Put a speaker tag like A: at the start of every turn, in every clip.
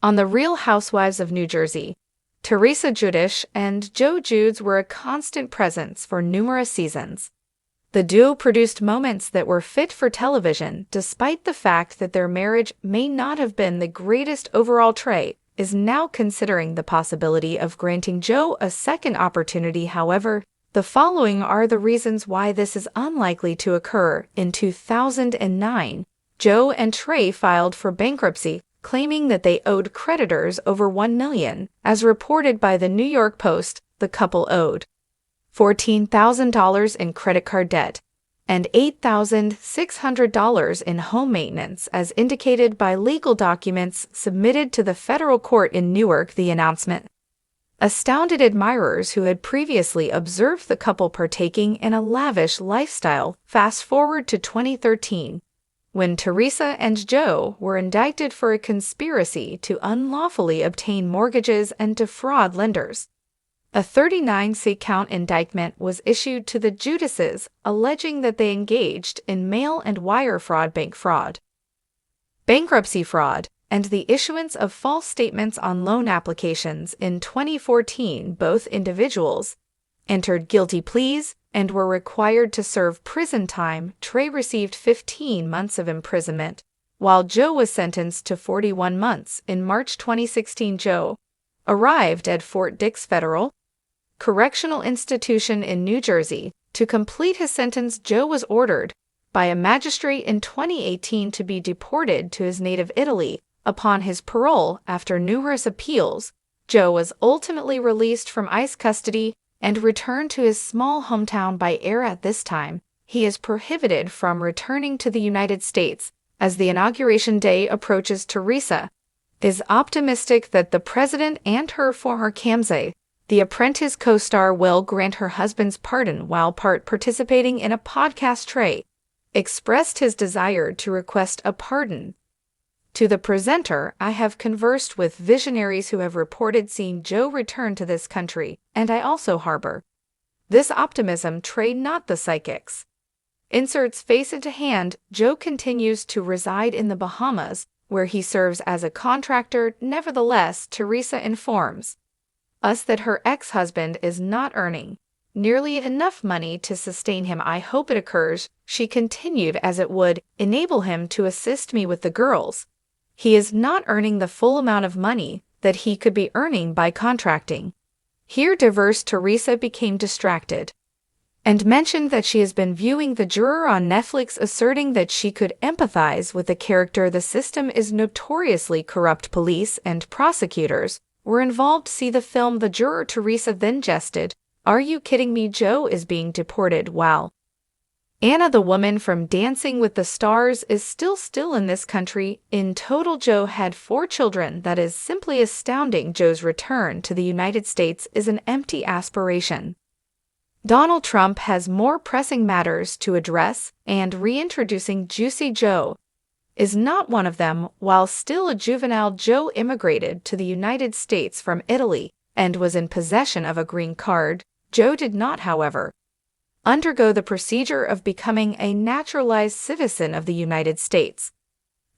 A: On The Real Housewives of New Jersey, Teresa Giudice and Joe Judes were a constant presence for numerous seasons. The duo produced moments that were fit for television, despite the fact that their marriage may not have been the greatest overall. Trey is now considering the possibility of granting Joe a second opportunity. However, the following are the reasons why this is unlikely to occur. In 2009, Joe and Trey filed for bankruptcy, claiming that they owed creditors over $1 million. As reported by the New York Post, the couple owed $14,000 in credit card debt and $8,600 in home maintenance, as indicated by legal documents submitted to the federal court in Newark. The announcement astounded admirers who had previously observed the couple partaking in a lavish lifestyle. Fast forward to 2013, when Teresa and Joe were indicted for a conspiracy to unlawfully obtain mortgages and defraud lenders. A 39-count indictment was issued to the Giudices, alleging that they engaged in mail and wire fraud, bank fraud, bankruptcy fraud, and the issuance of false statements on loan applications. In 2014, both individuals entered guilty pleas and were required to serve prison time. Trey received 15 months of imprisonment, while Joe was sentenced to 41 months. In March 2016, Joe arrived at Fort Dix Federal Correctional Institution in New Jersey. To complete his sentence, Joe was ordered by a magistrate in 2018 to be deported to his native Italy. Upon his parole, after numerous appeals, Joe was ultimately released from ICE custody and returned to his small hometown by air. At this time, he is prohibited from returning to the United States. As the inauguration day approaches, Teresa is optimistic that the president and her former Kamze, The Apprentice co-star, will grant her husband's pardon. While participating in a podcast, Trey expressed his desire to request a pardon to the presenter. "I have conversed with visionaries who have reported seeing Joe return to this country, and I also harbor this optimism." Trey, not the psychics. Inserts face into hand. Joe continues to reside in the Bahamas, where he serves as a contractor. Nevertheless, Teresa informs us that her ex-husband is not earning nearly enough money to sustain him. "I hope it occurs," she continued, "as it would enable him to assist me with the girls. He is not earning the full amount of money that he could be earning by contracting." Here diverse Teresa became distracted and mentioned that she has been viewing The Juror on Netflix, asserting that she could empathize with the character. "The system is notoriously corrupt. Police and prosecutors were involved. See the film The Juror." Teresa then jested, "Are you kidding me? Joe is being deported while Anna, the woman from Dancing with the Stars, is still in this country." In total, Joe had 4 children. That is simply astounding. Joe's return to the United States is an empty aspiration. Donald Trump has more pressing matters to address, and reintroducing Juicy Joe is not one of them. While still a juvenile, Joe immigrated to the United States from Italy and was in possession of a green card. Joe did not, however, undergo the procedure of becoming a naturalized citizen of the United States.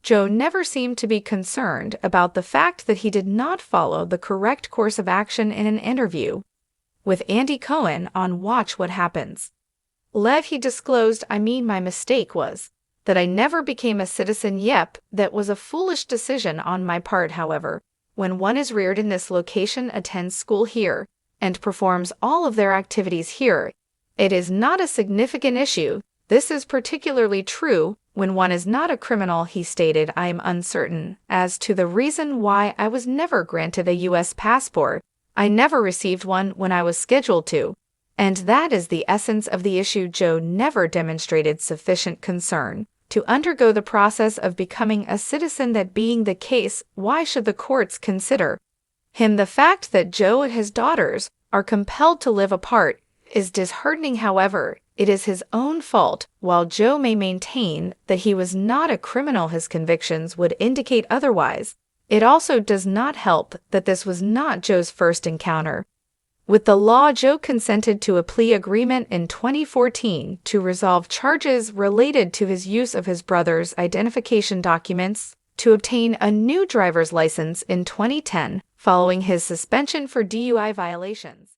A: Joe never seemed to be concerned about the fact that he did not follow the correct course of action. In an interview with Andy Cohen on Watch What Happens Live, he disclosed, my mistake was that I never became a citizen. Yep, that was a foolish decision on my part. However, when one is reared in this location, attends school here, and performs all of their activities here, it is not a significant issue. This is particularly true when one is not a criminal." He stated, "I am uncertain as to the reason why I was never granted a U.S. passport. I never received one when I was scheduled to, and that is the essence of the issue." Joe never demonstrated sufficient concern to undergo the process of becoming a citizen. That being the case, why should the courts consider him? The fact that Joe and his daughters are compelled to live apart is disheartening. However, it is his own fault. While Joe may maintain that he was not a criminal, his convictions would indicate otherwise. It also does not help that this was not Joe's first encounter with the law. Joe consented to a plea agreement in 2014 to resolve charges related to his use of his brother's identification documents. to obtain a new driver's license in 2010 following his suspension for DUI violations.